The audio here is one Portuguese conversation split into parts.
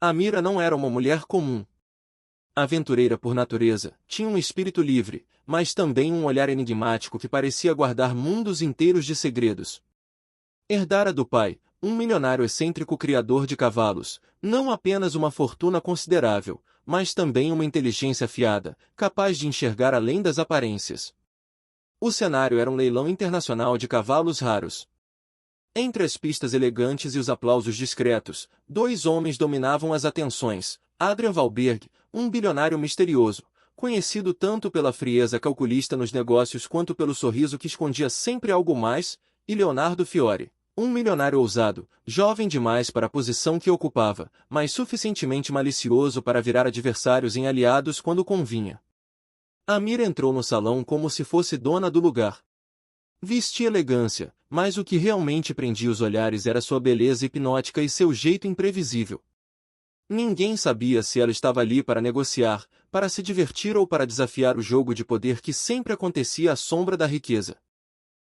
Amira não era uma mulher comum. Aventureira por natureza, tinha um espírito livre, mas também um olhar enigmático que parecia guardar mundos inteiros de segredos. Herdara do pai, um milionário excêntrico criador de cavalos, não apenas uma fortuna considerável, mas também uma inteligência afiada, capaz de enxergar além das aparências. O cenário era um leilão internacional de cavalos raros. Entre as pistas elegantes e os aplausos discretos, dois homens dominavam as atenções: Adrian Valberg, um bilionário misterioso, conhecido tanto pela frieza calculista nos negócios quanto pelo sorriso que escondia sempre algo mais, e Leonardo Fiore, um milionário ousado, jovem demais para a posição que ocupava, mas suficientemente malicioso para virar adversários em aliados quando convinha. Amira entrou no salão como se fosse dona do lugar. Vestia elegância, mas o que realmente prendia os olhares era sua beleza hipnótica e seu jeito imprevisível. Ninguém sabia se ela estava ali para negociar, para se divertir ou para desafiar o jogo de poder que sempre acontecia à sombra da riqueza.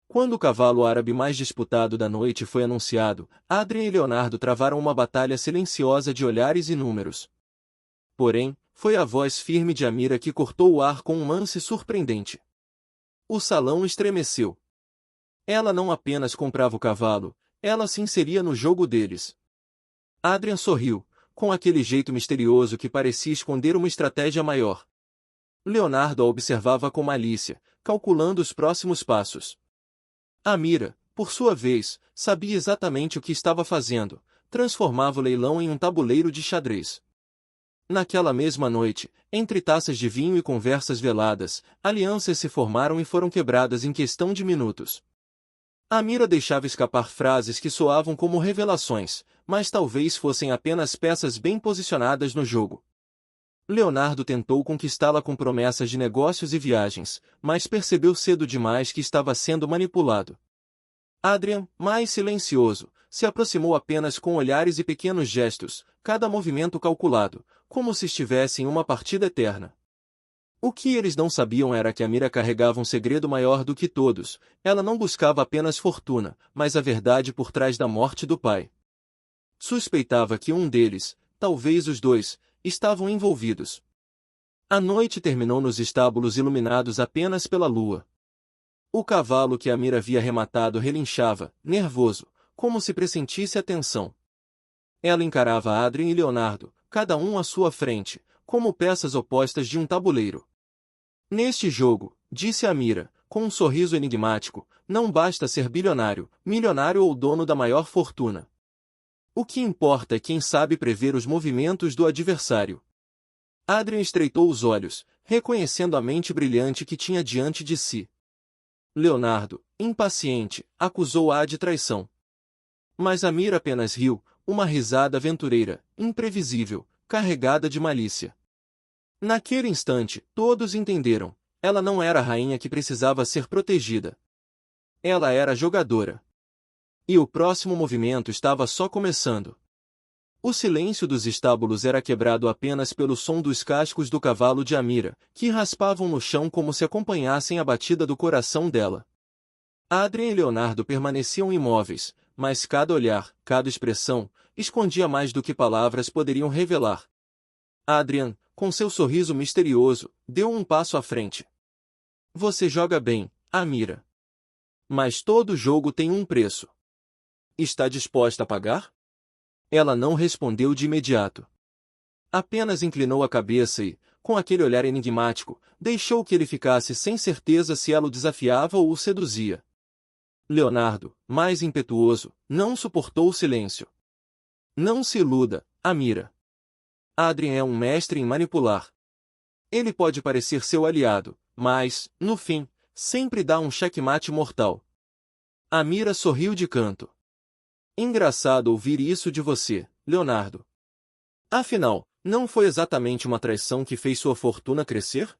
Quando o cavalo árabe mais disputado da noite foi anunciado, Adrian e Leonardo travaram uma batalha silenciosa de olhares e números. Porém, foi a voz firme de Amira que cortou o ar com um lance surpreendente. O salão estremeceu. Ela não apenas comprava o cavalo, ela se inseria no jogo deles. Adrian sorriu, com aquele jeito misterioso que parecia esconder uma estratégia maior. Leonardo a observava com malícia, calculando os próximos passos. Amira, por sua vez, sabia exatamente o que estava fazendo, transformava o leilão em um tabuleiro de xadrez. Naquela mesma noite, entre taças de vinho e conversas veladas, alianças se formaram e foram quebradas em questão de minutos. Amira deixava escapar frases que soavam como revelações, mas talvez fossem apenas peças bem posicionadas no jogo. Leonardo tentou conquistá-la com promessas de negócios e viagens, mas percebeu cedo demais que estava sendo manipulado. Adrian, mais silencioso, se aproximou apenas com olhares e pequenos gestos, cada movimento calculado, como se estivesse em uma partida eterna. O que eles não sabiam era que Amira carregava um segredo maior do que todos. Ela não buscava apenas fortuna, mas a verdade por trás da morte do pai. Suspeitava que um deles, talvez os dois, estavam envolvidos. A noite terminou nos estábulos iluminados apenas pela lua. O cavalo que Amira havia arrematado relinchava, nervoso, como se pressentisse a tensão. Ela encarava Adrian e Leonardo, cada um à sua frente, como peças opostas de um tabuleiro. Neste jogo, disse Amira, com um sorriso enigmático, não basta ser bilionário, milionário ou dono da maior fortuna. O que importa é quem sabe prever os movimentos do adversário. Adrian estreitou os olhos, reconhecendo a mente brilhante que tinha diante de si. Leonardo, impaciente, acusou-a de traição. Mas Amira apenas riu, uma risada aventureira, imprevisível, carregada de malícia. Naquele instante, todos entenderam. Ela não era a rainha que precisava ser protegida. Ela era a jogadora. E o próximo movimento estava só começando. O silêncio dos estábulos era quebrado apenas pelo som dos cascos do cavalo de Amira, que raspavam no chão como se acompanhassem a batida do coração dela. Adrian e Leonardo permaneciam imóveis, mas cada olhar, cada expressão, escondia mais do que palavras poderiam revelar. Adrian, com seu sorriso misterioso, deu um passo à frente. Você joga bem, Amira. Mas todo jogo tem um preço. Está disposta a pagar? Ela não respondeu de imediato. Apenas inclinou a cabeça e, com aquele olhar enigmático, deixou que ele ficasse sem certeza se ela o desafiava ou o seduzia. Leonardo, mais impetuoso, não suportou o silêncio. Não se iluda, Amira. Adrian é um mestre em manipular. Ele pode parecer seu aliado, mas, no fim, sempre dá um checkmate mortal. Amira sorriu de canto. Engraçado ouvir isso de você, Leonardo. Afinal, não foi exatamente uma traição que fez sua fortuna crescer?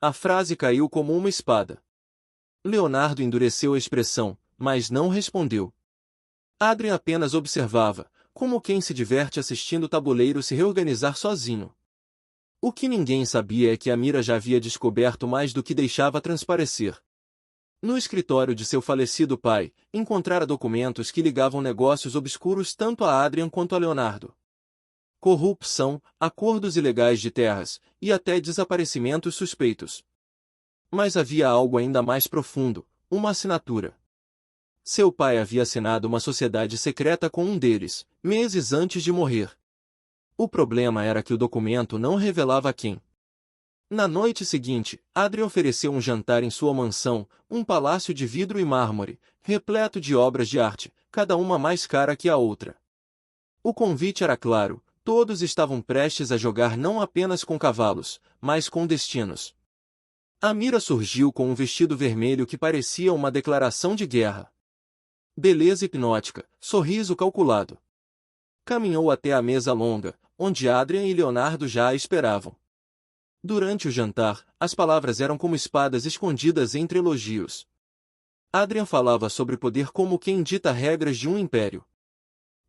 A frase caiu como uma espada. Leonardo endureceu a expressão, mas não respondeu. Adrian apenas observava, como quem se diverte assistindo o tabuleiro se reorganizar sozinho. O que ninguém sabia é que Amira já havia descoberto mais do que deixava transparecer. No escritório de seu falecido pai, encontrara documentos que ligavam negócios obscuros tanto a Adrian quanto a Leonardo. corrupção, acordos ilegais de terras, e até desaparecimentos suspeitos. Mas havia algo ainda mais profundo, uma assinatura. Seu pai havia assinado uma sociedade secreta com um deles, meses antes de morrer. O problema era que o documento não revelava quem. Na noite seguinte, Adrien ofereceu um jantar em sua mansão, um palácio de vidro e mármore, repleto de obras de arte, cada uma mais cara que a outra. O convite era claro, todos estavam prestes a jogar não apenas com cavalos, mas com destinos. Amira surgiu com um vestido vermelho que parecia uma declaração de guerra. Beleza hipnótica, sorriso calculado. Caminhou até a mesa longa, onde Adrien e Leonardo já a esperavam. Durante o jantar, as palavras eram como espadas escondidas entre elogios. Adrien falava sobre poder como quem dita regras de um império.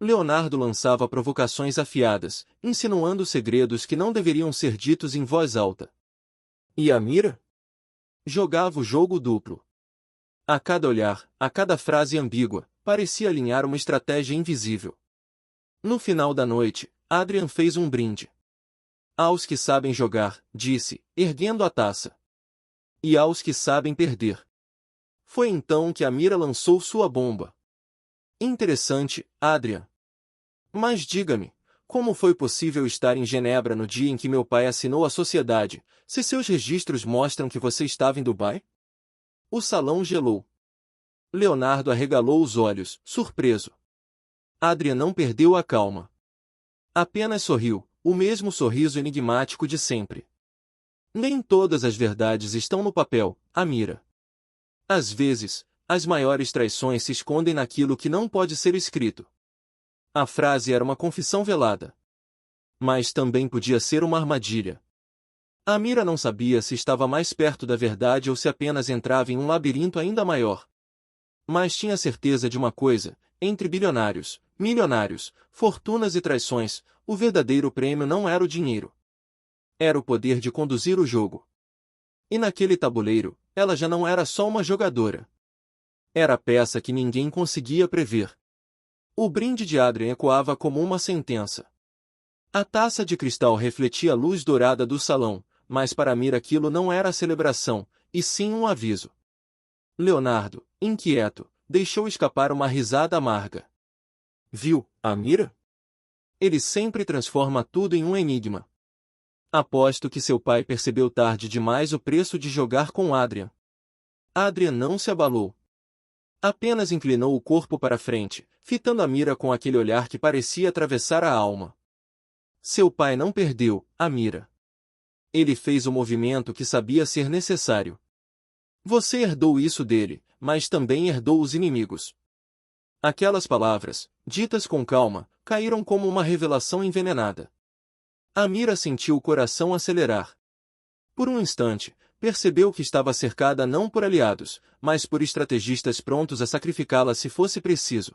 Leonardo lançava provocações afiadas, insinuando segredos que não deveriam ser ditos em voz alta. E Amira? Jogava o jogo duplo. A cada olhar, a cada frase ambígua, parecia alinhar uma estratégia invisível. No final da noite, Adrien fez um brinde. Aos que sabem jogar, disse, erguendo a taça. E aos que sabem perder. Foi então que Amira lançou sua bomba. Interessante, Adrien. Mas diga-me, como foi possível estar em Genebra no dia em que meu pai assinou a sociedade, se seus registros mostram que você estava em Dubai? O salão gelou. Leonardo arregalou os olhos, surpreso. Adrien não perdeu a calma. Apenas sorriu, o mesmo sorriso enigmático de sempre. Nem todas as verdades estão no papel, Amira. Às vezes, as maiores traições se escondem naquilo que não pode ser escrito. A frase era uma confissão velada. Mas também podia ser uma armadilha. Amira não sabia se estava mais perto da verdade ou se apenas entrava em um labirinto ainda maior. Mas tinha certeza de uma coisa: entre bilionários, milionários, fortunas e traições, o verdadeiro prêmio não era o dinheiro. Era o poder de conduzir o jogo. E naquele tabuleiro, ela já não era só uma jogadora. Era a peça que ninguém conseguia prever. O brinde de Adrien ecoava como uma sentença. A taça de cristal refletia a luz dourada do salão, mas para Amira aquilo não era a celebração, e sim um aviso. Leonardo, inquieto, deixou escapar uma risada amarga. Viu, Amira? Ele sempre transforma tudo em um enigma. Aposto que seu pai percebeu tarde demais o preço de jogar com Adrien. Adrien não se abalou. Apenas inclinou o corpo para frente, fitando Amira com aquele olhar que parecia atravessar a alma. Seu pai não perdeu, Amira. Ele fez o movimento que sabia ser necessário. Você herdou isso dele, mas também herdou os inimigos. Aquelas palavras, ditas com calma, caíram como uma revelação envenenada. Amira sentiu o coração acelerar. Por um instante, percebeu que estava cercada não por aliados, mas por estrategistas prontos a sacrificá-la se fosse preciso.